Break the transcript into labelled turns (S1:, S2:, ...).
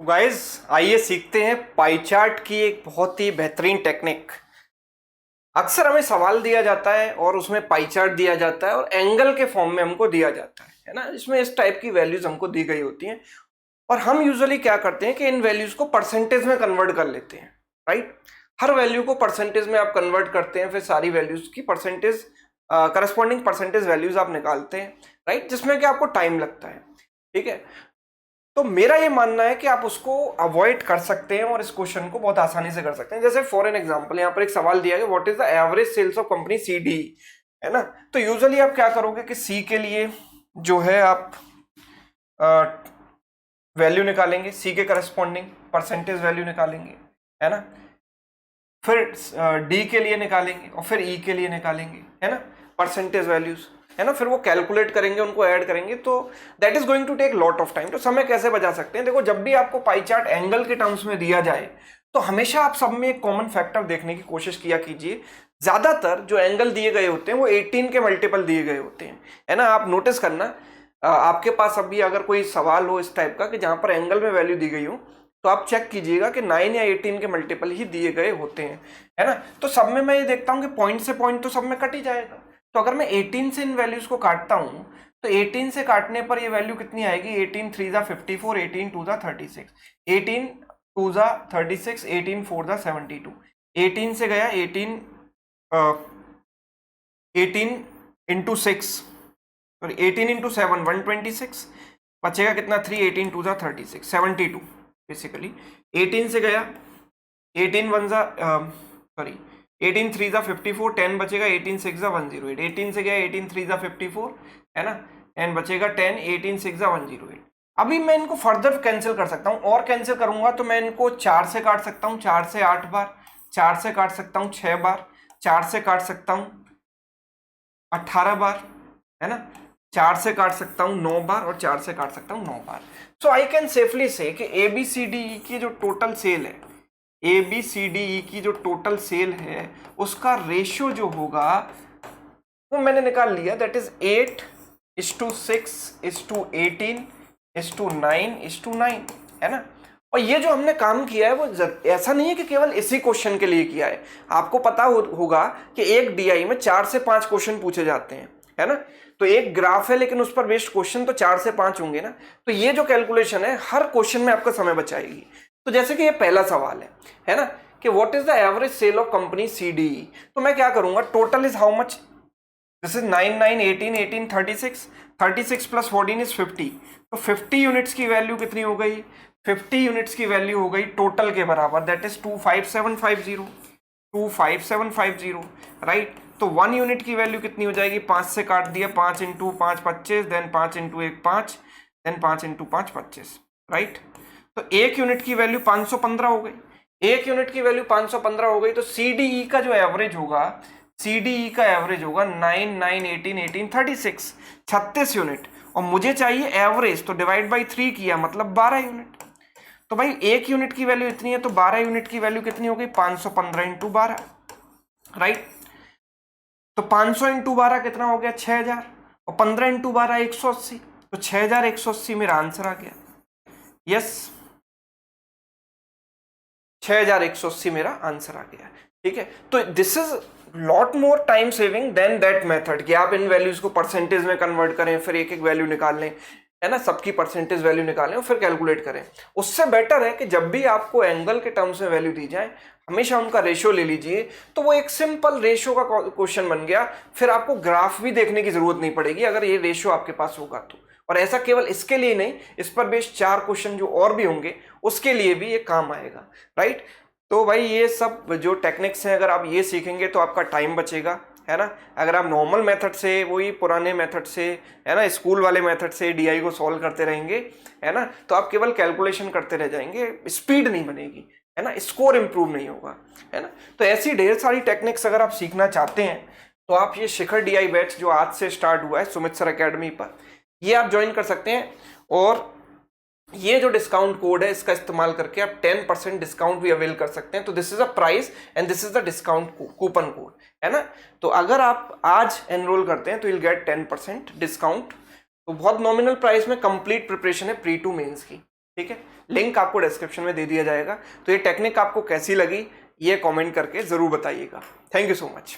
S1: Guys आइए सीखते हैं पाई चार्ट की एक बहुत ही बेहतरीन टेक्निक। अक्सर हमें सवाल दिया जाता है और उसमें पाई चार्ट दिया जाता है और एंगल के फॉर्म में हमको दिया जाता है ना। इसमें इस टाइप की वैल्यूज हमको दी गई होती हैं और हम यूजुअली क्या करते हैं कि इन वैल्यूज को परसेंटेज में कन्वर्ट कर लेते हैं। राइट, हर वैल्यू को परसेंटेज में आप कन्वर्ट करते हैं, फिर सारी वैल्यूज की परसेंटेज करस्पॉन्डिंग परसेंटेज वैल्यूज आप निकालते हैं। राइट, जिसमें कि आपको टाइम लगता है। ठीक है, तो मेरा ये मानना है कि आप उसको अवॉइड कर सकते हैं और इस क्वेश्चन को बहुत आसानी से कर सकते हैं। जैसे फॉर एन एग्जांपल यहाँ पर एक सवाल दिया है, what is the average sales of company C D, है ना। तो यूजुअली आप क्या करोगे कि सी के लिए जो है आप वैल्यू निकालेंगे, सी के करस्पॉन्डिंग परसेंटेज वैल्यू निकालेंगे, है ना। फिर डी के लिए निकालेंगे और फिर ई के लिए निकालेंगे, है ना, परसेंटेज वैल्यूज, है ना। फिर वो कैलकुलेट करेंगे, उनको ऐड करेंगे, तो that is going to take lot of time. तो समय कैसे बचा सकते हैं? देखो, जब भी आपको पाई चार्ट एंगल के टर्म्स में दिया जाए तो हमेशा आप सब में एक कॉमन फैक्टर देखने की कोशिश किया कीजिए। ज्यादातर जो एंगल दिए गए होते हैं वो 18 के मल्टीपल दिए गए होते हैं, है ना। आप नोटिस करना, आपके पास अभी अगर कोई सवाल हो इस टाइप का कि जहां पर एंगल में वैल्यू दी गई हो, तो आप चेक कीजिएगा कि 9 या 18 के मल्टीपल ही दिए गए होते हैं, है ना। तो सब में मैं ये देखता हूं कि पॉइंट से पॉइंट तो सब में कट ही जाएगा। तो अगर मैं 18 से इन वैल्यूज को काटता हूं तो 18 से काटने पर ये वैल्यू कितनी आएगी? 18 3 जा 54, 18 2 जा 36, 18 2 जा 36, 18 4 जा 72। 18 से गया 18 इंटू 6, सॉरी 18 इंटू 7 126, बचेगा कितना? 3, 18 2 जा 36, 72 बेसिकली। 18 से गया 18 1 जा सॉरी 18 3 जा 54, 10 बचेगा, 18 6 जा 108, 18 से गया 18 3 जा 54, है ना, एंड बचेगा 10, 18 6 जा 108। अभी मैं इनको फर्दर कैंसिल कर सकता हूं, और कैंसिल करूंगा तो मैं इनको 4 से काट सकता हूं, 4 से 8 बार, 4 से काट सकता हूं 6 बार, 4 से काट सकता हूं 18 बार, है ना, 4 से काट सकता हूं 9 बार और 4 से काट सकता हूं 9 बार। सो आई कैन सेफली से कि ABCDE की जो टोटल सेल है, ABCDE की जो टोटल सेल है उसका रेशियो जो होगा वो मैंने निकाल लिया, दैट इज 8:6:18:9:9, है ना। और ये जो हमने काम किया है वो ऐसा नहीं है कि केवल इसी क्वेश्चन के लिए किया है। आपको पता होगा कि एक DI में 4 से 5 क्वेश्चन पूछे जाते हैं, है ना। तो एक ग्राफ है लेकिन उस पर बेस्ड क्वेश्चन तो 4 से 5 होंगे ना। तो ये जो कैलकुलेशन है हर क्वेश्चन में आपका समय बचाएगी। तो जैसे कि ये पहला सवाल है ना, कि what is the average sale of company CDE। तो मैं क्या करूंगा, total is how much, this is 9 9 18 18 36, 36 plus 14 is 50। तो 50 यूनिट्स की वैल्यू कितनी हो गई? 50 यूनिट्स की वैल्यू हो गई टोटल के बराबर, दैट इज 25750, 25750, राइट। तो 1 यूनिट की वैल्यू कितनी हो जाएगी? 5 से काट दिया, 5 into 5 25, then 5 into 1 5, then 5 into 5 25, right. तो 1 यूनिट की वैल्यू 515 हो गई, 1 यूनिट की वैल्यू 515 हो गई। तो CDE का जो एवरेज होगा, CDE का एवरेज होगा 9 9 18 18 36, 36 यूनिट। और मुझे चाहिए एवरेज, तो डिवाइड बाई 3 किया, मतलब 12 यूनिट। तो भाई 1 यूनिट की वैल्यू इतनी है, तो 12 यूनिट की वैल्यू कितनी हो गई? 515 इंटू 12, राइट। तो 500 इंटू 12 कितना हो गया? 6000, और 15 इंटू 12 180, तो 6180 मेरा आंसर आ गया। यस, 6180 मेरा आंसर आ गया। ठीक है, तो this is lot more time saving then that method कि आप इन वैल्यूज को परसेंटेज में कन्वर्ट करें, फिर एक एक वैल्यू निकाल लें, है ना, सबकी परसेंटेज वैल्यू निकालें और फिर कैलकुलेट करें। उससे बेटर है कि जब भी आपको एंगल के टर्म्स में वैल्यू दी जाए हमेशा उनका रेशियो ले लीजिए। तो वो एक सिंपल रेशियो का क्वेश्चन बन गया, फिर आपको ग्राफ भी देखने की जरूरत नहीं पड़ेगी अगर ये रेशियो आपके पास होगा तो। और ऐसा केवल इसके लिए नहीं, इस पर बेस्ड 4 क्वेश्चन जो और भी होंगे उसके लिए भी ये काम आएगा, राइट। तो भाई ये सब जो टेक्निक्स हैं अगर आप ये सीखेंगे तो आपका टाइम बचेगा, है ना। अगर आप नॉर्मल मेथड से, वही पुराने मेथड से, है ना, स्कूल वाले मेथड से DI को सॉल्व करते रहेंगे, है ना, तो आप केवल कैलकुलेशन करते रह जाएंगे, स्पीड नहीं बनेगी, है ना, स्कोर इंप्रूव नहीं होगा, है ना। तो ऐसी ढेर सारी टेक्निक्स अगर आप सीखना चाहते हैं तो आप ये शिखर DI बैच जो आज से स्टार्ट हुआ है सुमित सर अकेडमी पर, ये आप ज्वाइन कर सकते हैं। और ये जो डिस्काउंट कोड है इसका इस्तेमाल करके आप 10% डिस्काउंट भी अवेल कर सकते हैं। तो this is a price and this is the discount coupon code, है ना। तो अगर आप आज एनरोल करते हैं तो you'll get 10% डिस्काउंट। तो बहुत नॉमिनल प्राइस में कंप्लीट प्रिपरेशन है प्री टू मेंस की, ठीक है। लिंक आपको डिस्क्रिप्शन में दे दिया जाएगा। तो ये टेक्निक आपको कैसी लगी ये कमेंट करके ज़रूर बताइएगा। Thank you so much.